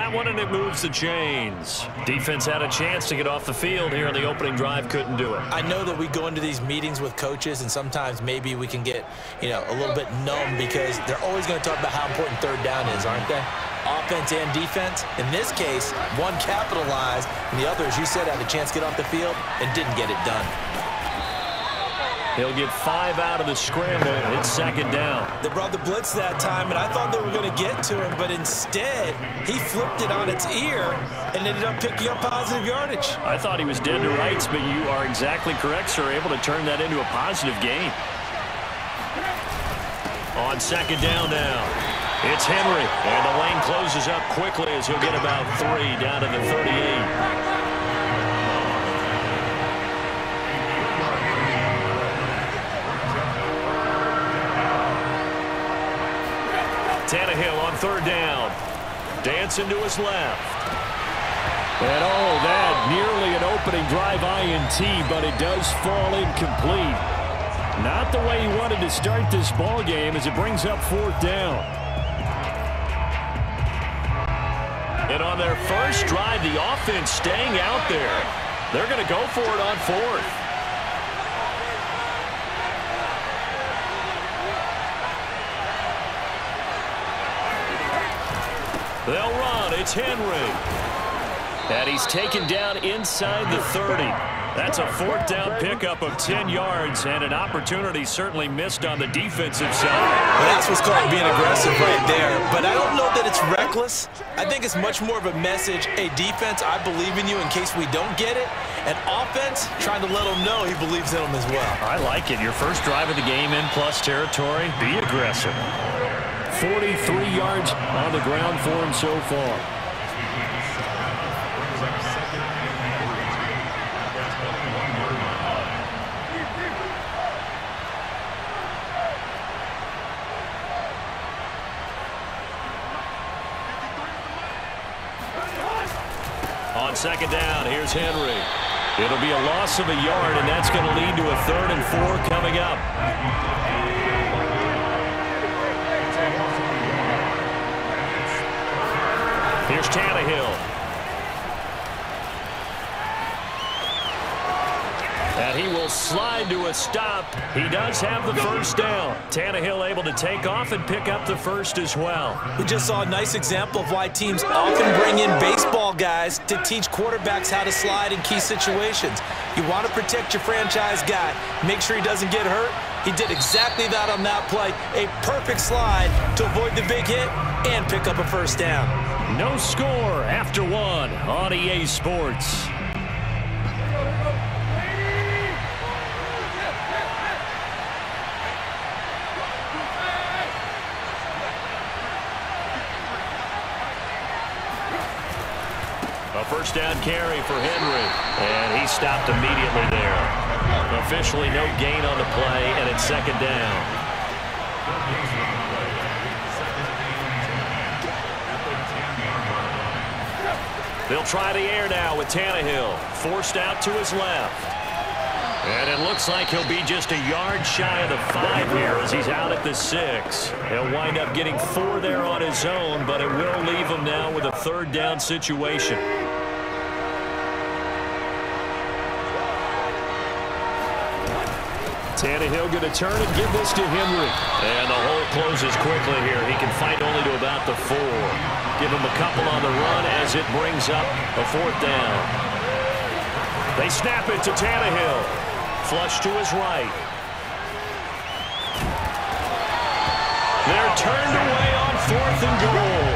that one, and it moves the chains. Defense had a chance to get off the field here on the opening drive, couldn't do it. I know that we go into these meetings with coaches, and sometimes maybe we can get, a little bit numb because they're always going to talk about how important third down is, aren't they? Offense and defense. In this case, one capitalized, and the other, as you said, had a chance to get off the field and didn't get it done. He'll get 5 out of the scramble. It's second down. They brought the blitz that time, and I thought they were going to get to him, but instead, he flipped it on its ear and ended up picking up positive yardage. I thought he was dead to rights, but you are exactly correct, sir. Able to turn that into a positive gain. On second down now, it's Henry, and the lane closes up quickly as he'll get about 3 down to the 38. Tannehill on third down. Dancing to his left. And that nearly an opening drive INT, but it does fall incomplete. Not the way he wanted to start this ball game as it brings up fourth down. And on their first drive, the offense staying out there. They're going to go for it on fourth. They'll run. It's Henry. And he's taken down inside the 30. That's a fourth down pickup of 10 yards and an opportunity certainly missed on the defensive side. Well, that's what's called being aggressive right there. But I don't know that it's reckless. I think it's much more of a message. Hey, defense, I believe in you in case we don't get it. And offense, trying to let him know he believes in them as well. I like it. Your first drive of the game in plus territory. Be aggressive. 43 yards on the ground for him so far. On second down, here's Henry. It'll be a loss of a yard, and that's going to lead to a 3rd and 4 coming up. Here's Tannehill. And he will slide to a stop. He does have the first down. Tannehill able to take off and pick up the first as well. We just saw a nice example of why teams often bring in baseball guys to teach quarterbacks how to slide in key situations. You want to protect your franchise guy. Make sure he doesn't get hurt. He did exactly that on that play. A perfect slide to avoid the big hit and pick up a first down. No score after one on EA Sports. A first down carry for Henry, and he stopped immediately there. Officially no gain on the play, and it's second down. They'll try the air now with Tannehill, forced out to his left. And it looks like he'll be just a yard shy of the 5 here as he's out at the 6. He'll wind up getting 4 there on his own, but it will leave him now with a 3rd down situation. Tannehill going to turn and give this to Henry. And the hole closes quickly here. He can fight only to about the 4. Give him a couple on the run as it brings up a 4th down. They snap it to Tannehill. Flush to his right. They're turned away on 4th and goal.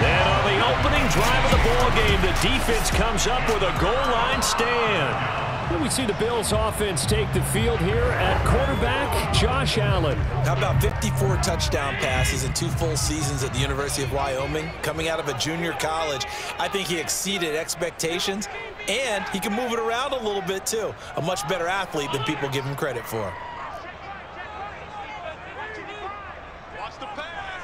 And on the opening drive of the ball game, the defense comes up with a goal line stand. We see the Bills offense take the field here at quarterback, Josh Allen. How about 54 touchdown passes in 2 full seasons at the University of Wyoming? Coming out of a junior college, I think he exceeded expectations, and he can move it around a little bit too. A much better athlete than people give him credit for. Watch the pass.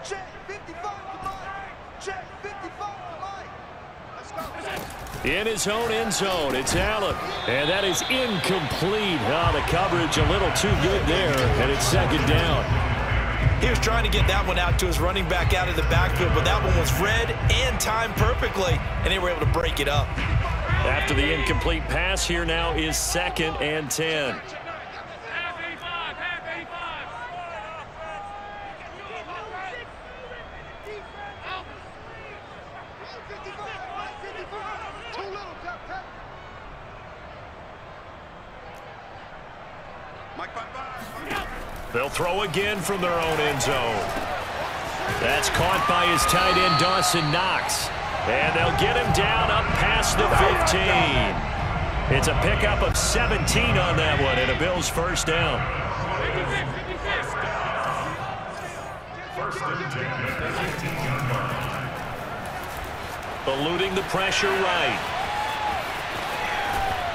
Check 55 to Mike. Check 55 to Mike. Let's go. In his own end zone, it's Allen. And that is incomplete. Oh, the coverage a little too good there, and it's second down. He was trying to get that one out to his running back out of the backfield, but that one was read and timed perfectly, and they were able to break it up. After the incomplete pass, here now is 2nd and 10. They'll throw again from their own end zone. That's caught by his tight end, Dawson Knox. And they'll get him down up past the 15. It's a pickup of 17 on that one, and a Bills first down. Eluding the pressure right.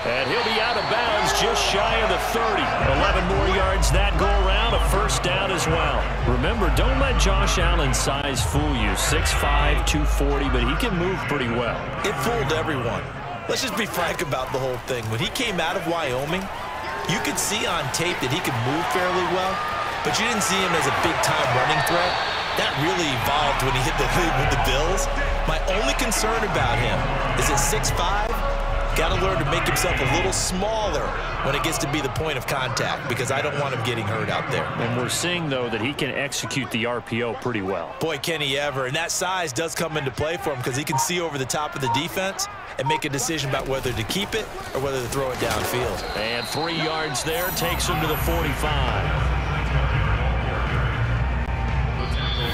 And he'll be out of bounds just shy of the 30. 11 more yards that go around, a first down as well. Remember, don't let Josh Allen's size fool you. 6'5", 240, but he can move pretty well. It fooled everyone. Let's just be frank about the whole thing. When he came out of Wyoming, you could see on tape that he could move fairly well, but you didn't see him as a big-time running threat. That really evolved when he hit the league with the Bills. My only concern about him is at 6'5", got to learn to make himself a little smaller when it gets to be the point of contact, because I don't want him getting hurt out there. And we're seeing, though, that he can execute the RPO pretty well. Boy, can he ever. And that size does come into play for him because he can see over the top of the defense and make a decision about whether to keep it or whether to throw it downfield. And 3 yards there takes him to the 45.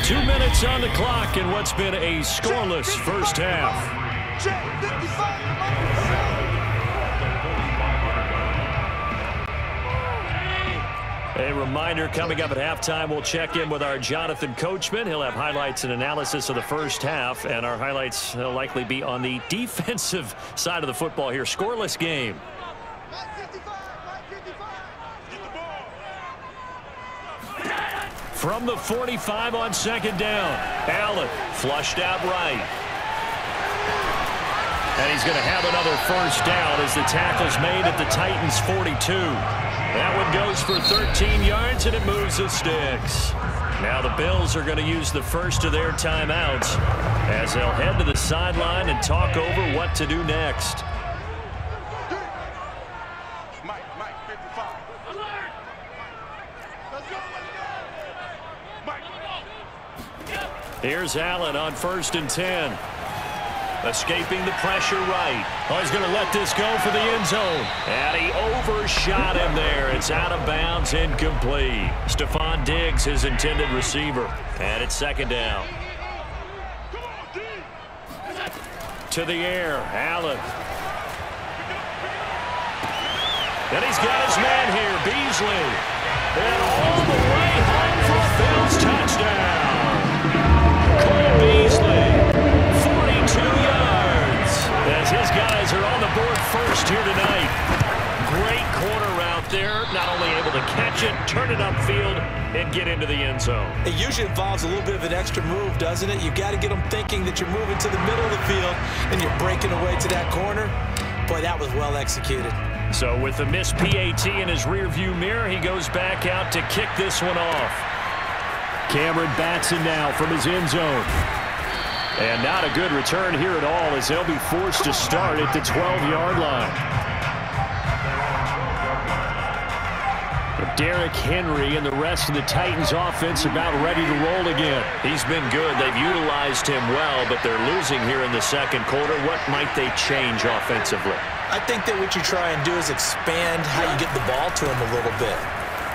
2 minutes on the clock in what's been a scoreless first half. A reminder, coming up at halftime, we'll check in with our Jonathan Coachman. He'll have highlights and analysis of the first half, and our highlights will likely be on the defensive side of the football here. Scoreless game. From the 45 on 2nd down, Allen flushed out right. And he's going to have another first down as the tackle's made at the Titans' 42. That one goes for 13 yards, and it moves the sticks. Now the Bills are going to use the first of their timeouts as they'll head to the sideline and talk over what to do next. Mike, 55. Alert! Let's go, Mike. Here's Allen on 1st and 10. Escaping the pressure right. Oh, he's going to let this go for the end zone. And he overshot him there. It's out of bounds, incomplete. Stephon Diggs, his intended receiver. And it's 2nd down. To the air, Allen. And he's got his man here, Beasley. And all the way home for a Bills touchdown. Cole Beasley. 42 yards as his guys are on the board first here tonight. Great corner route there. Not only able to catch it, turn it upfield, and get into the end zone. It usually involves a little bit of an extra move, doesn't it? You've got to get them thinking that you're moving to the middle of the field and you're breaking away to that corner. Boy, that was well executed. So with the missed PAT in his rearview mirror, he goes back out to kick this one off. Cameron Batson now from his end zone. And not a good return here at all as they'll be forced to start at the 12-yard line. Derrick Henry and the rest of the Titans offense about ready to roll again. He's been good. They've utilized him well, but they're losing here in the second quarter. What might they change offensively? I think that what you try and do is expand how you get the ball to him a little bit.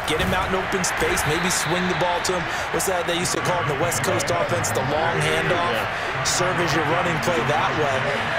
Get him out in open space, maybe swing the ball to him. What's that they used to call in the West Coast offense, the long handoff? Yeah. Serve as your running play that way,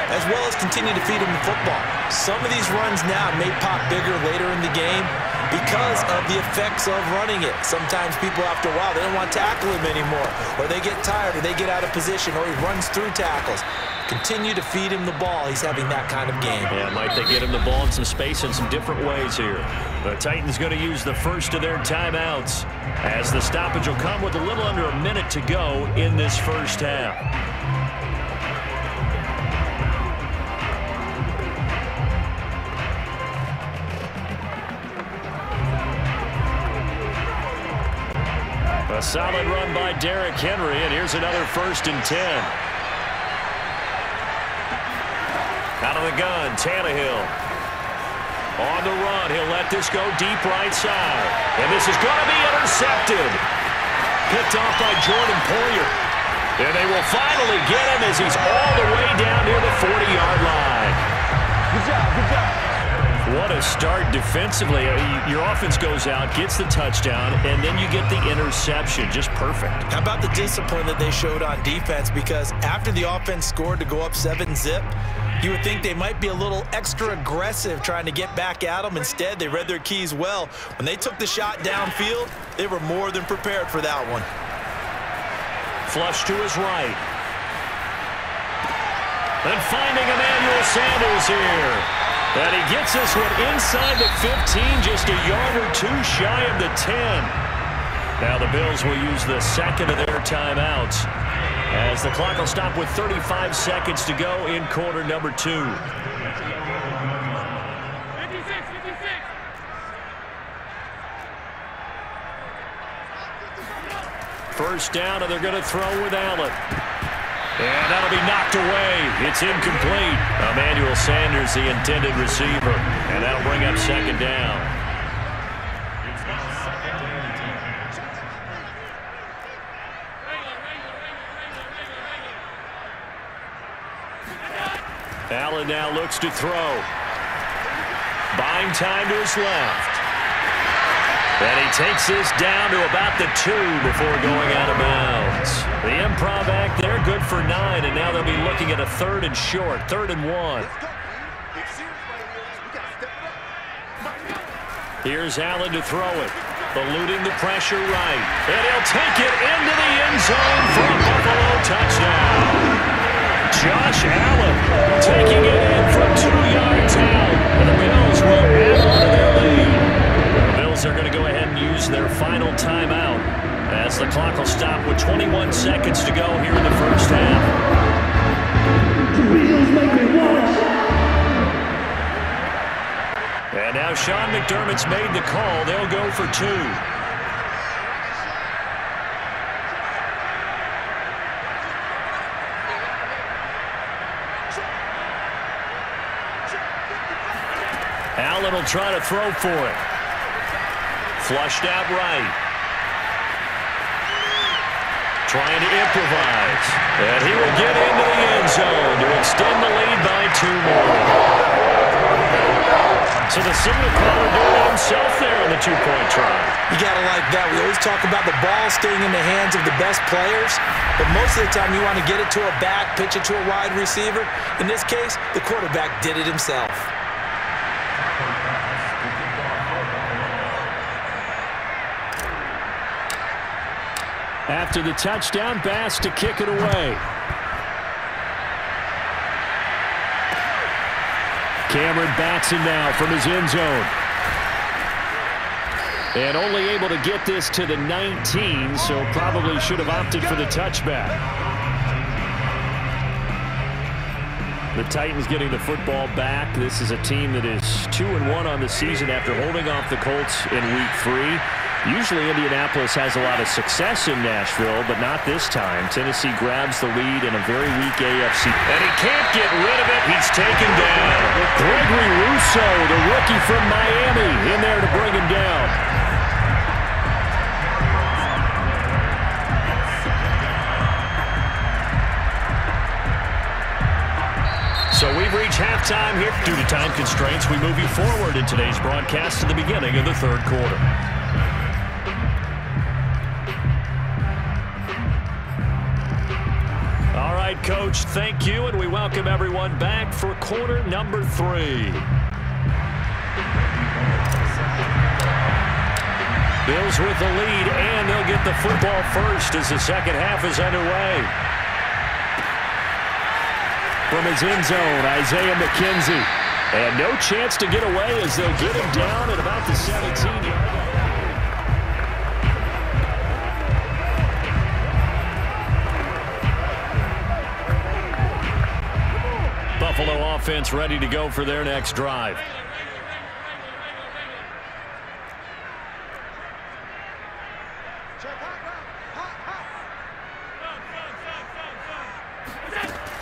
as well as continue to feed him the football. Some of these runs now may pop bigger later in the game because of the effects of running it. Sometimes people, after a while, they don't want to tackle him anymore, or they get tired, or they get out of position, or he runs through tackles. Continue to feed him the ball. He's having that kind of game. Yeah, might they get him the ball in some space in some different ways here. The Titans going to use the first of their timeouts as the stoppage will come with a little under a minute to go in this first half. A Solid run by Derrick Henry, and here's another 1st and 10. Out of the gun, Tannehill. On the run, he'll let this go deep right side. And this is going to be intercepted. Picked off by Jordan Poyer. And they will finally get him as he's all the way down near the 40-yard line. Good job, good job. What a start defensively. Your offense goes out, gets the touchdown, and then you get the interception. Just perfect. How about the discipline that they showed on defense? Because after the offense scored to go up 7-zip, you would think they might be a little extra aggressive trying to get back at them. Instead, they read their keys well. When they took the shot downfield, they were more than prepared for that one. Flush to his right. And finding Emmanuel Sanders here. And he gets this one inside the 15, just a yard or two shy of the 10. Now the Bills will use the second of their timeouts as the clock will stop with 35 seconds to go in quarter number 2. 56. First down, and they're going to throw with Allen. And that'll be knocked away. It's incomplete. Emmanuel Sanders, the intended receiver. And that'll bring up 2nd down. Allen now looks to throw. Buying time to his left. And he takes this down to about the 2 before going out of bounds. The improv act there, good for 9, and now they'll be looking at a 3rd and short, 3rd and 1. Here's Allen to throw it, eluding the pressure right. And he'll take it into the end zone for a Buffalo touchdown. Josh Allen taking it in from 2 yards out, and the Bills will add on to their lead. They're going to go ahead and use their final timeout as the clock will stop with 21 seconds to go here in the first half. And now Sean McDermott's made the call. They'll go for 2. Allen will try to throw for it. Flushed out right. Trying to improvise. And he will get into the end zone to extend the lead by 2 more. So the signal caller doing it himself there on the 2-point try. You got to like that. We always talk about the ball staying in the hands of the best players, but most of the time you want to get it to a back, pitch it to a wide receiver. In this case, the quarterback did it himself. After the touchdown, Bass to kick it away. Cameron Batson now from his end zone. And only able to get this to the 19, so probably should have opted for the touchback. The Titans getting the football back. This is a team that is 2-1 on the season after holding off the Colts in Week 3. Usually Indianapolis has a lot of success in Nashville, but not this time. Tennessee grabs the lead in a very weak AFC. And he can't get rid of it. He's taken down. Gregory Rousseau, the rookie from Miami, in there to bring him down. So we've reached halftime here. Due to time constraints, we move you forward in today's broadcast to the beginning of the 3rd quarter. All right, Coach, thank you, and we welcome everyone back for quarter number 3. Bills with the lead, and they'll get the football first as the second half is underway. From his end zone, Isaiah McKenzie. And no chance to get away as they'll get him down at about the 17-yard line. Buffalo offense ready to go for their next drive.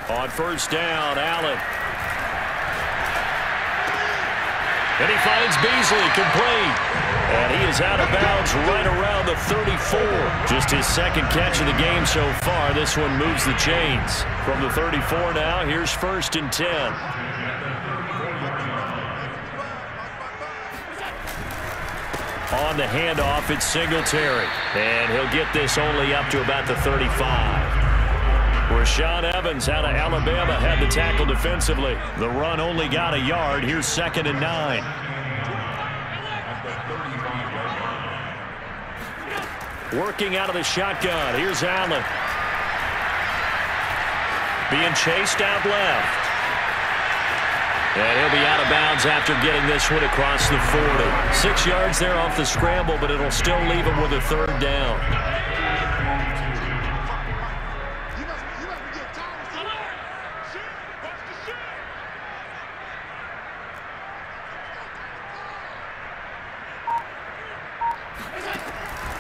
On first down, Allen. And he finds Beasley, complete. And he is out of bounds right around the 34. Just his second catch of the game so far. This one moves the chains. From the 34 now, here's 1st and 10. On the handoff, it's Singletary. And he'll get this only up to about the 35. Rashaan Evans out of Alabama had the tackle defensively. The run only got a yard. Here's 2nd and 9. Working out of the shotgun. Here's Allen. Being chased out left. And he'll be out of bounds after getting this one across the 40. 6 yards there off the scramble, but it'll still leave him with a 3rd down.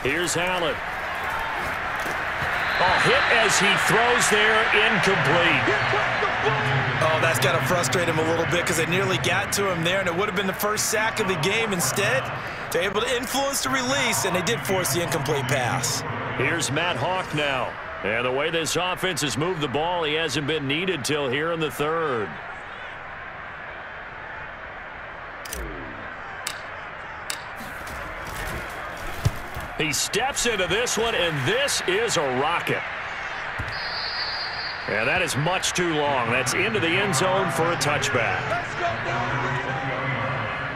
Here's Allen. Hit as he throws there, incomplete. Oh, that's got to frustrate him a little bit because they nearly got to him there, and it would have been the first sack of the game. Instead, they're able to influence the release, and they did force the incomplete pass. Here's Matt Hawk now. And the way this offense has moved the ball, he hasn't been needed till here in the 3rd. He steps into this one, and this is a rocket. And that is much too long. That's into the end zone for a touchback.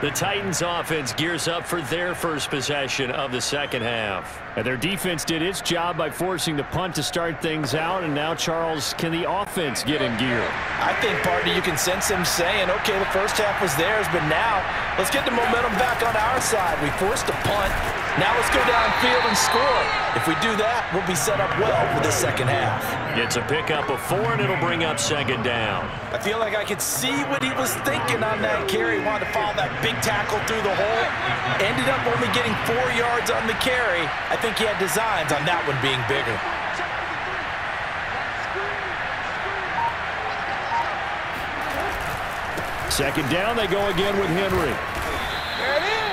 The Titans offense gears up for their first possession of the second half. And their defense did its job by forcing the punt to start things out. And now, Charles, can the offense get in gear? I think, partner, you can sense them saying, okay, the first half was theirs, but now let's get the momentum back on our side. We forced a punt. Now let's go downfield and score. If we do that, we'll be set up well for the second half. Gets a pickup of 4, and it'll bring up 2nd down. I feel like I could see what he was thinking on that carry. He wanted to follow that big tackle through the hole. Ended up only getting 4 yards on the carry. I think he had designs on that one being bigger. Second down, they go again with Henry.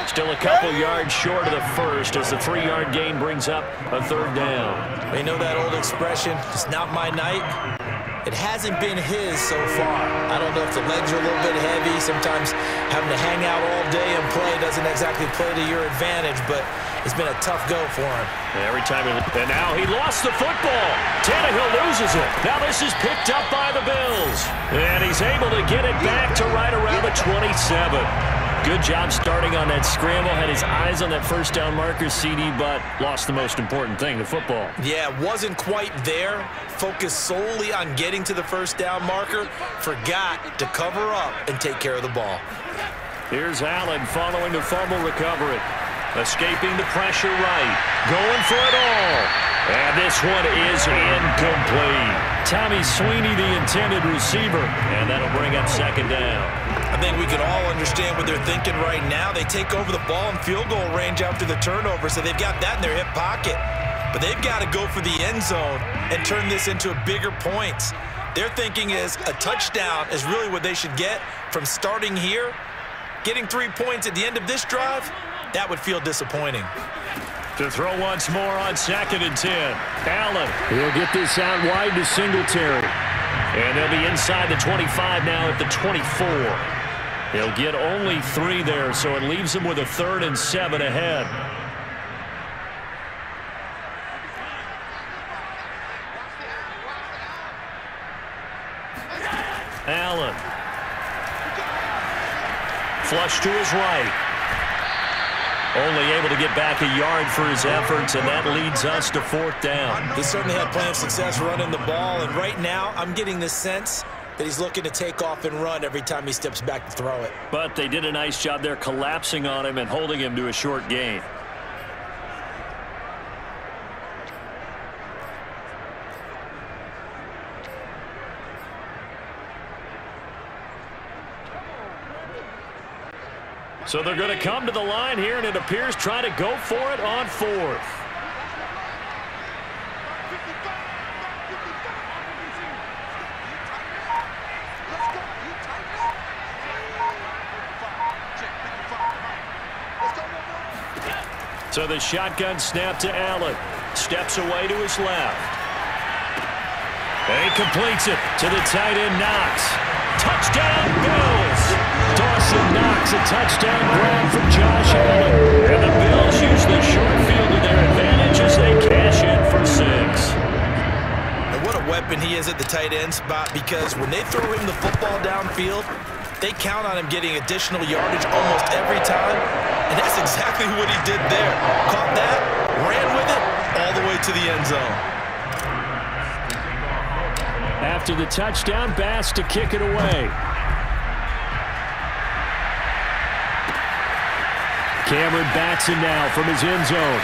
Still a couple yards short of the first as the 3-yard gain brings up a 3rd down. You know that old expression, it's not my night. It hasn't been his so far. I don't know if the legs are a little bit heavy. Sometimes having to hang out all day and play doesn't exactly play to your advantage, but it's been a tough go for him. Every time and now he lost the football. Tannehill loses it. Now this is picked up by the Bills. And he's able to get it back to right around the 27. Good job starting on that scramble. Had his eyes on that first down marker, CD, but lost the most important thing, the football. Yeah, wasn't quite there. Focused solely on getting to the first down marker. Forgot to cover up and take care of the ball. Here's Allen following the fumble recovery. Escaping the pressure right. Going for it all. And this one is incomplete. Tommy Sweeney, the intended receiver. And that'll bring up 2nd down. I think we can all understand what they're thinking right now. They take over the ball in field goal range after the turnover, so they've got that in their hip pocket. But they've got to go for the end zone and turn this into a bigger points. Their thinking is a touchdown is really what they should get from starting here. Getting 3 points at the end of this drive, that would feel disappointing. To throw once more on 2nd and 10. Allen. He'll get this out wide to Singletary. And they'll be inside the 25 now at the 24. He'll get only 3 there, so it leaves him with a 3rd and 7 ahead. Allen. Flush to his right. Only able to get back a yard for his efforts, and that leads us to 4th down. He certainly had plenty of success running the ball, and right now I'm getting the sense that he's looking to take off and run every time he steps back to throw it. But they did a nice job there collapsing on him and holding him to a short gain. So they're going to come to the line here, and it appears try to go for it on 4th. So the shotgun snap to Allen. Steps away to his left. And he completes it to the tight end, Knox. Touchdown, Bills. Dawson Knox, a touchdown grab from Josh Allen. And the Bills use the short field to their advantage as they cash in for 6. And what a weapon he is at the tight end spot, because when they throw him the football downfield, they count on him getting additional yardage almost every time. And that's exactly what he did there. Caught that, ran with it, all the way to the end zone. After the touchdown, Bass to kick it away. Cameron Batson now from his end zone.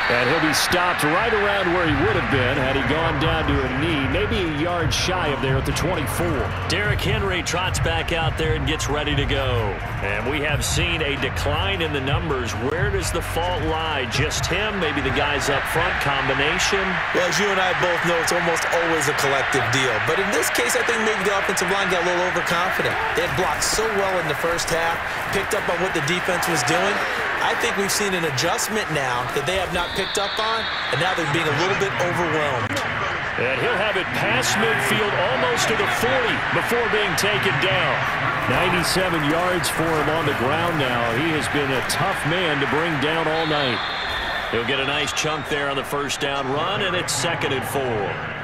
And he'll be stopped right around where he would have been had he gone down to a knee, maybe a yard shy of there at the 24. Derrick Henry trots back out there and gets ready to go. And we have seen a decline in the numbers. Where does the fault lie? Just him? Maybe the guys up front? Combination? Well, as you and I both know, it's almost always a collective deal. But in this case, I think maybe the offensive line got a little overconfident. They had blocked so well in the first half, picked up on what the defense was doing. I think we've seen an adjustment now that they have not picked up on, and now they're being a little bit overwhelmed. And he'll have it past midfield almost to the 40 before being taken down. 97 yards for him on the ground now. He has been a tough man to bring down all night. He'll get a nice chunk there on the first down run, and it's 2nd and 4.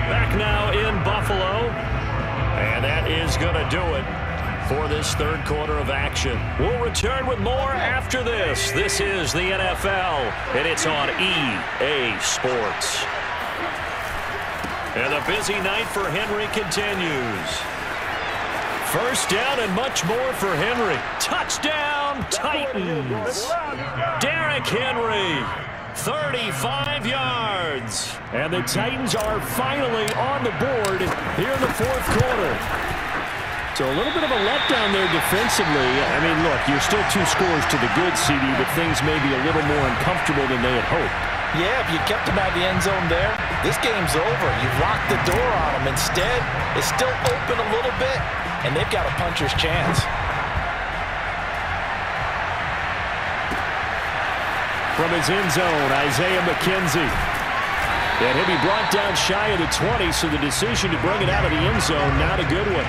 Back now in Buffalo, and that is going to do it for this third quarter of action. We'll return with more after this. This is the NFL, and it's on EA Sports. And the busy night for Henry continues. First down and much more for Henry. Touchdown, Titans. Derrick Henry. 35 yards. And the Titans are finally on the board here in the fourth quarter. So a little bit of a letdown there defensively. I mean, look, you're still 2 scores to the good, CD, but things may be a little more uncomfortable than they had hoped. Yeah, if you kept him out of the end zone there, this game's over. You've locked the door on him. Instead, it's still open a little bit, and they've got a puncher's chance. From his end zone, Isaiah McKenzie. And he'll be brought down shy of the 20, so the decision to bring it out of the end zone, not a good one.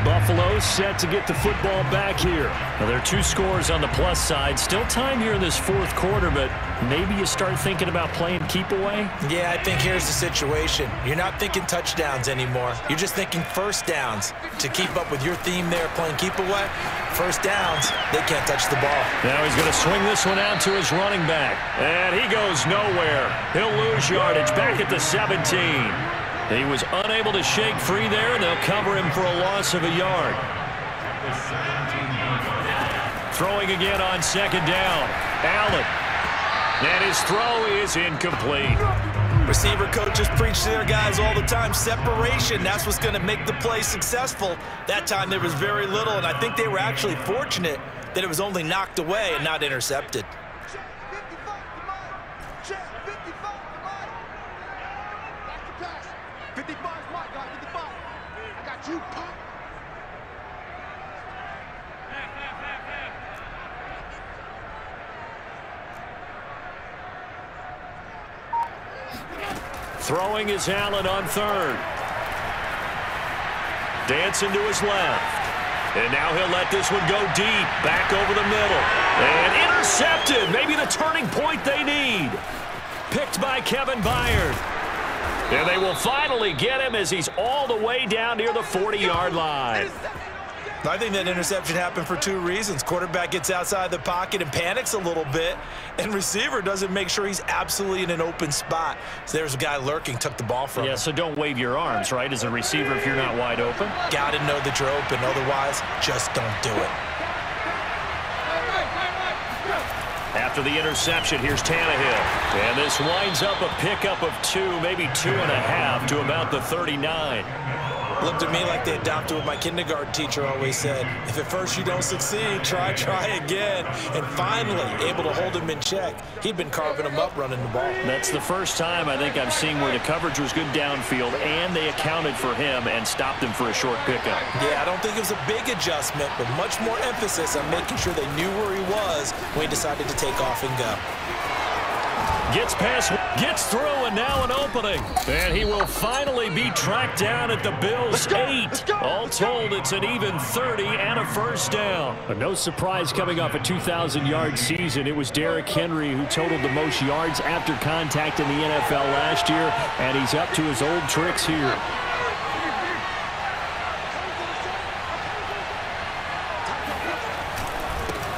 Buffalo set to get the football back here. Well, there are 2 scores on the plus side. Still time here in this fourth quarter, but maybe you start thinking about playing keep away? Yeah, I think here's the situation. You're not thinking touchdowns anymore. You're just thinking first downs. To keep up with your theme there, playing keep away, first downs, they can't touch the ball. Now he's going to swing this one out to his running back. And he goes nowhere. He'll lose yardage back at the 17. He was unable to shake free there, and they'll cover him for a loss of a yard. Throwing again on 2nd down. Allen. And his throw is incomplete. Receiver coaches preach to their guys all the time. Separation, that's what's going to make the play successful. That time there was very little, and I think they were actually fortunate that it was only knocked away and not intercepted. Throwing is Allen on 3rd. Dancing to his left. And now he'll let this one go deep. Back over the middle. And intercepted. Maybe the turning point they need. Picked by Kevin Byard. And they will finally get him as he's all the way down near the 40-yard line. I think that interception happened for 2 reasons. Quarterback gets outside the pocket and panics a little bit, and receiver doesn't make sure he's absolutely in an open spot. So there's a guy lurking, took the ball from him. Yeah, so don't wave your arms, right, as a receiver if you're not wide open. Got to know that you're open. Otherwise, just don't do it. After the interception, here's Tannehill. And this winds up a pickup of 2, maybe 2.5 to about the 39. Looked to me like they adopted what my kindergarten teacher always said. If at first you don't succeed, try again. And finally, able to hold him in check. He'd been carving him up running the ball. That's the first time I think I've seen where the coverage was good downfield and they accounted for him and stopped him for a short pickup. Yeah, I don't think it was a big adjustment, but much more emphasis on making sure they knew where he was when he decided to take off and go. Gets past, gets through, and now an opening. And he will finally be tracked down at the Bills' 8. All told, it's an even 30 and a first down. But no surprise coming off a 2,000-yard season. It was Derrick Henry who totaled the most yards after contact in the NFL last year, and he's up to his old tricks here.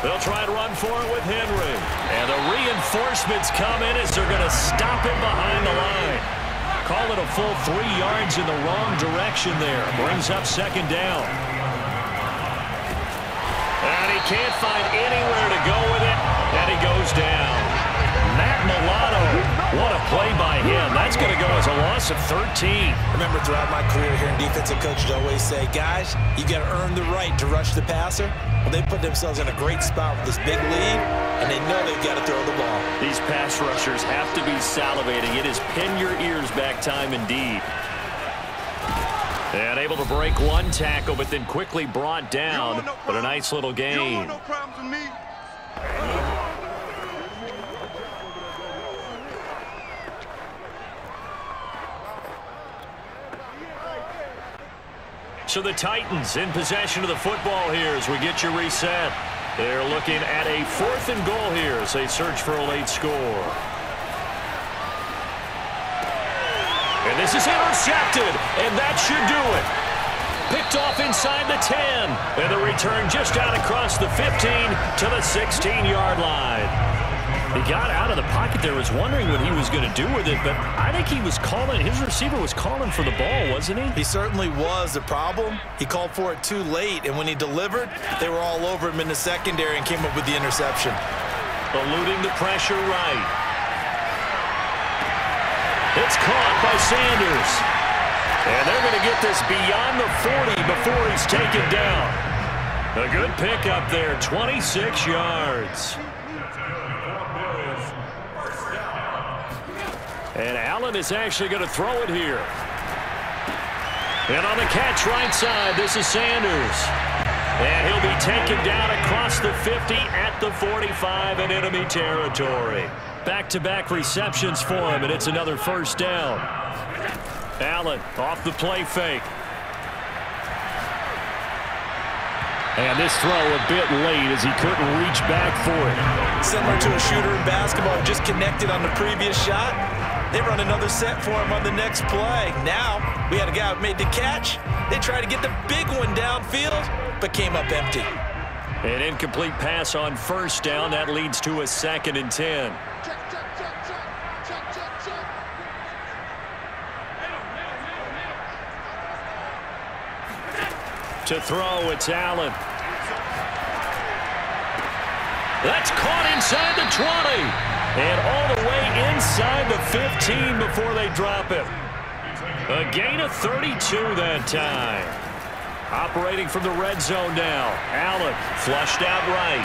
They'll try to run for it with Henry. And the reinforcements come in as they're going to stop him behind the line. Call it a full 3 yards in the wrong direction there. Brings up second down. And he can't find anywhere to go with it. And he goes down. Matt Milano, what a play by him. That's going to go as a loss of 13. Remember, throughout my career here in defensive coaches always say, guys, you got to earn the right to rush the passer. Well, they put themselves in a great spot with this big lead, and they know they've got to throw the ball. These pass rushers have to be salivating. It is pin your ears back time indeed. And able to break one tackle, but then quickly brought down. But a nice little gain. You don't want no problems with me. So the Titans in possession of the football here as we get you reset. They're looking at a 4th and goal here as they search for a late score. And this is intercepted, and that should do it. Picked off inside the 10, and the return just out across the 15 to the 16-yard line. He got out of the pocket there, was wondering what he was going to do with it, but I think he was calling, his receiver was calling for the ball, wasn't he? He certainly was. The problem, he called for it too late, and when he delivered, they were all over him in the secondary and came up with the interception. Eluding the pressure right. It's caught by Sanders. And they're going to get this beyond the 40 before he's taken down. A good pickup there, 26 yards. And Allen is actually going to throw it here. And on the catch right side, this is Sanders. And he'll be taken down across the 50 at the 45 in enemy territory. Back-to-back receptions for him, and it's another first down. Allen off the play fake. And this throw a bit late as he couldn't reach back for it. Similar to a shooter in basketball, just connected on the previous shot. They run another set for him on the next play. Now, we had a guy who made the catch. They tried to get the big one downfield, but came up empty. An incomplete pass on first down. That leads to a 2nd and 10. To throw, it's Allen. That's caught inside the 20. And all the way inside the 15 before they drop it. A gain of 32 that time. Operating from the red zone now. Allen flushed out right.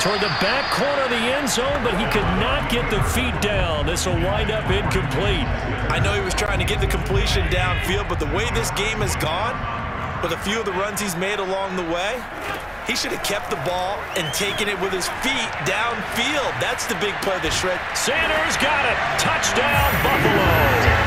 Toward the back corner of the end zone, but he could not get the feet down. This will wind up incomplete. I know he was trying to get the completion downfield, but the way this game has gone, with a few of the runs he's made along the way, he should have kept the ball and taken it with his feet downfield. That's the big play that shred. Sanders got it. Touchdown, Buffalo.